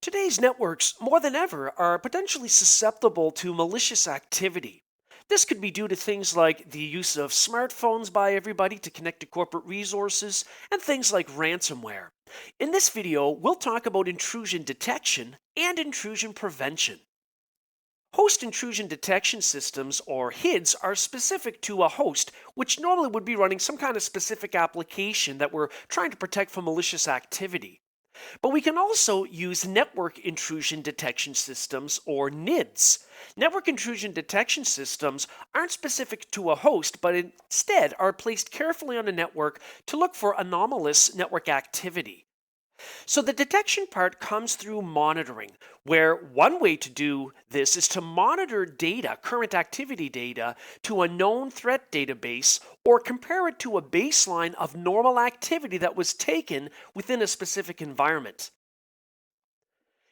Today's networks, more than ever, are potentially susceptible to malicious activity. This could be due to things like the use of smartphones by everybody to connect to corporate resources and things like ransomware. In this video, we'll talk about intrusion detection and intrusion prevention. Host intrusion detection systems, or HIDs, are specific to a host, which normally would be running some kind of specific application that we're trying to protect from malicious activity. But we can also use network intrusion detection systems, or NIDS. Network intrusion detection systems aren't specific to a host, but instead are placed carefully on a network to look for anomalous network activity. So the detection part comes through monitoring, where one way to do this is to monitor data, current activity data, to a known threat database or compare it to a baseline of normal activity that was taken within a specific environment.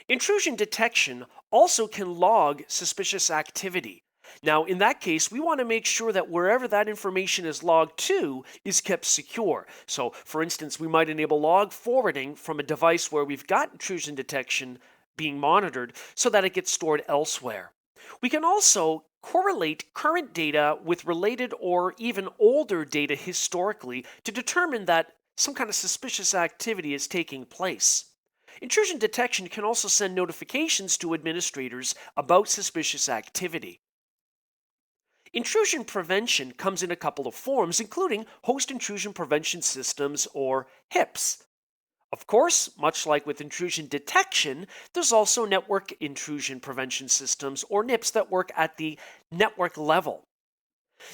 Intrusion detection also can log suspicious activity. Now, in that case, we want to make sure that wherever that information is logged to is kept secure. So, for instance, we might enable log forwarding from a device where we've got intrusion detection being monitored so that it gets stored elsewhere. We can also correlate current data with related or even older data historically to determine that some kind of suspicious activity is taking place. Intrusion detection can also send notifications to administrators about suspicious activity. Intrusion prevention comes in a couple of forms, including host intrusion prevention systems, or HIPS. Of course, much like with intrusion detection, there's also network intrusion prevention systems, or NIPS, that work at the network level.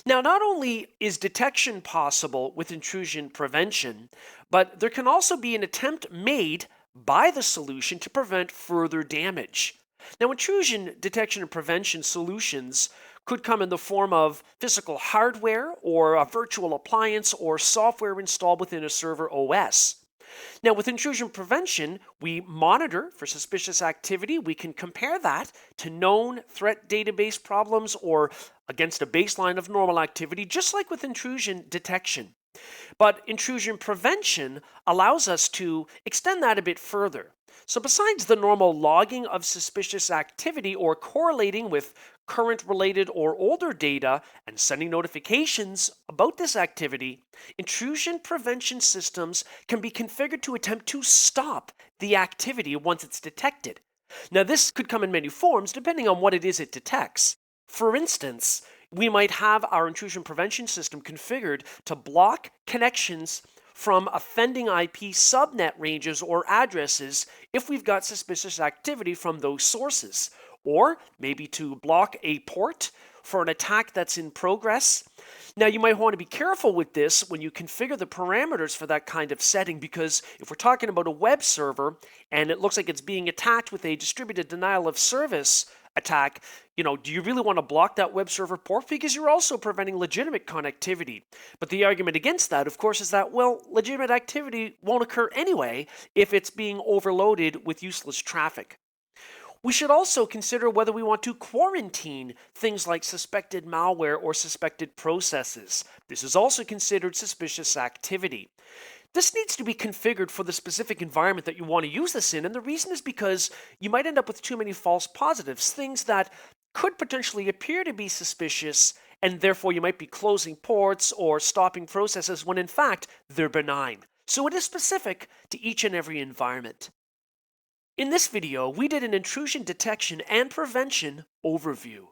Now, not only is detection possible with intrusion prevention, but there can also be an attempt made by the solution to prevent further damage. Now, intrusion detection and prevention solutions could come in the form of physical hardware or a virtual appliance or software installed within a server OS. Now, with intrusion prevention, we monitor for suspicious activity. We can compare that to known threat database problems or against a baseline of normal activity, just like with intrusion detection. But intrusion prevention allows us to extend that a bit further. So, besides the normal logging of suspicious activity or correlating with current related or older data and sending notifications about this activity, intrusion prevention systems can be configured to attempt to stop the activity once it's detected. Now, this could come in many forms depending on what it is it detects. For instance, we might have our intrusion prevention system configured to block connections from offending IP subnet ranges or addresses if we've got suspicious activity from those sources, or maybe to block a port for an attack that's in progress. Now, you might want to be careful with this when you configure the parameters for that kind of setting, because if we're talking about a web server and it looks like it's being attacked with a distributed denial of service attack, do you really want to block that web server port? Because you're also preventing legitimate connectivity. But the argument against that, of course, is that, well, legitimate activity won't occur anyway if it's being overloaded with useless traffic. We should also consider whether we want to quarantine things like suspected malware or suspected processes. This is also considered suspicious activity. This needs to be configured for the specific environment that you want to use this in, and the reason is because you might end up with too many false positives, things that could potentially appear to be suspicious, and therefore you might be closing ports or stopping processes when in fact they're benign. So it is specific to each and every environment. In this video, we did an intrusion detection and prevention overview.